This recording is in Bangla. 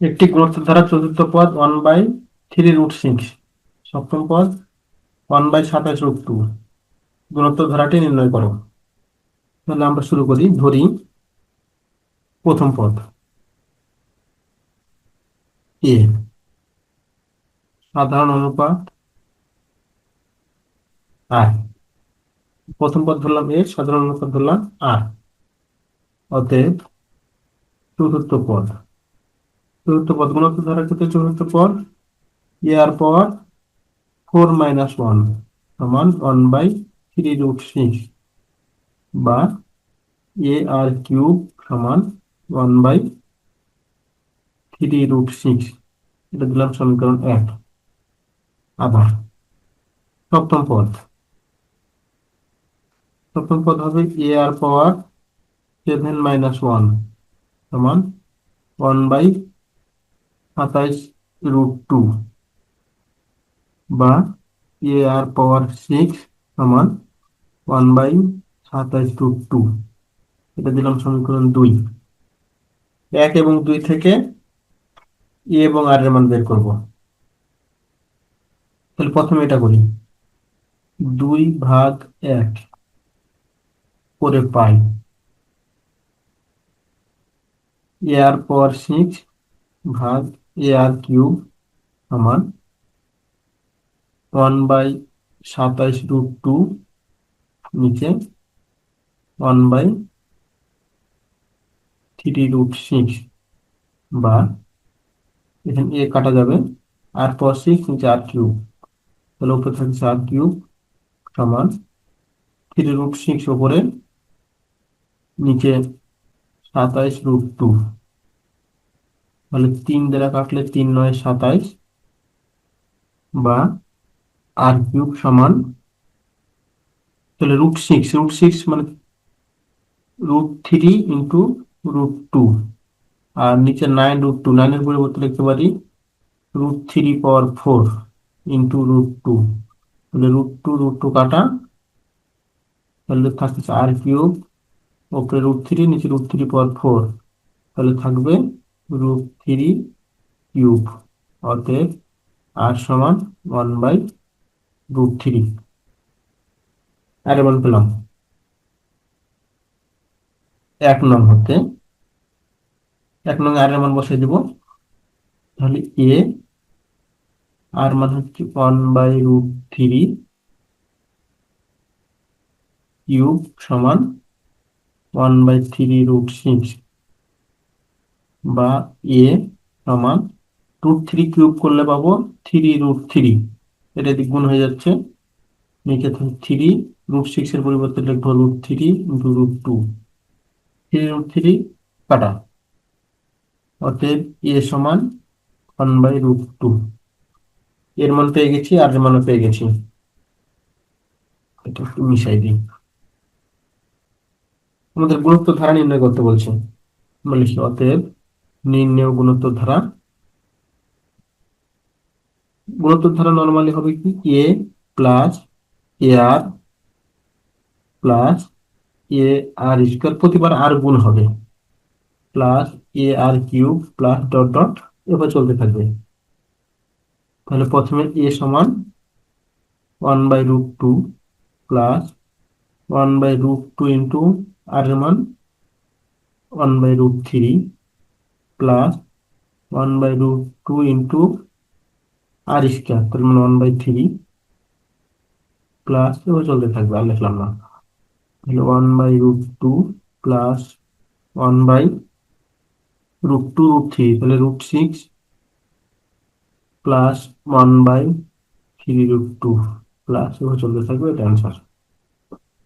একটি গুণোত্তর ধারা চতুর্থ পদ 1/3√6, সপ্তম পদ 1/27√2, গুণোত্তর ধারাটি নির্ণয় করো। তাহলে আমরা শুরু করি। ধরি প্রথম পদ এ সাধারণ অনুপাত আর। প্রথম পদ ধরলাম এ, সাধারণ অনুপাত ধরলাম আর। অতএব চতুর্থ পদ গুণোত্তর ধারার ক্ষেত্রে চতুর্থ পদ এ আর পাওয়ার 4 - 1 সমান 1/3√6, বা এ আর কিউব সমান 1/3√6। এটা দিলাম সমীকরণ 1। আবার সপ্তম পদ হবে এ আর পাওয়ার 7 - 1 সমান 1/27√2, বা এ আর পাওয়ার 6 সমান 1/27√2। এটা দিলাম সমীকরণ 2। 1 এবং 2 থেকে এ এবং আর এর মান বের করব। তাহলে প্রথমে এটা করি। 2/1 করে পাই এ আর পাওয়ার 6 ভাগ এ আর কিউব সমান 1/27√2, নিচে 1/3√6, বা এখানে এ কাটা যাবে, আর পাওয়ার 6 নিচে আর কিউব, তাহলে উপরে থাকছে আর কিউব সমান 3√6 উপরে, নিচে 27√2। তাহলে 3 দ্বারা কাটলে 3×9 = 27, বা আর কিউব সমান, তাহলে √6 মানে √3 × √2, আর নিচে 9√2, 9 এর পরিবর্তে লিখতে পারি √3⁴ × √2। তাহলে √2 কাটা, তাহলে থাকছে আর কিউব, উপরে √3, নিচে √3⁴, তাহলে থাকবে √3³ অতএব আর সমান 1/√3। আর এমন পেলাম 1 নং আর এর মান বসিয়ে দিব। তাহলে এ আর মান হচ্ছে 1/√3³ সমান 1/3√6, বা এ সমান √3³ করলে পাবো 3√3, এটা দিক গুণ হয়ে যাচ্ছে, নিচে 3, √6 এর পরিবর্তে লিখবো √3 × √2, 3√3 কাটা, অতএব এ সমান 1/√2। এর মান পেয়ে গেছি, আর এর মানও পেয়ে গেছি। এটা একটু মিশাই দিই। আমাদের গুণোত্তর ধারা নির্ণয় করতে বলছে। আমরা লিখি অতএব নির্ণেয় গুণোত্তর ধারা। গুণোত্তর ধারা নরমালি হবে কি, এ প্লাস এ আর প্লাস এ আর স্কোয়ার, প্রতিবার আর গুণ হবে, প্লাস এ আর কিউব প্লাস ডট ডট, এবার চলতে থাকবে। তাহলে প্রথমে এ সমান 1/√2 প্লাস 1/√2 ইন্টু আর এর মান 1/√3 প্লাস 1/√2 ইন্টু আর স্কোয়ার, তার মানে 1/3 প্লাস, এবার চলতে থাকবে, আর লিখলাম না। তাহলে 1/√2 প্লাস 1/√2√3, তাহলে √6 প্লাস 1/3√2 প্লাস, এবার চলতে থাকবে, এটা অ্যান্সার।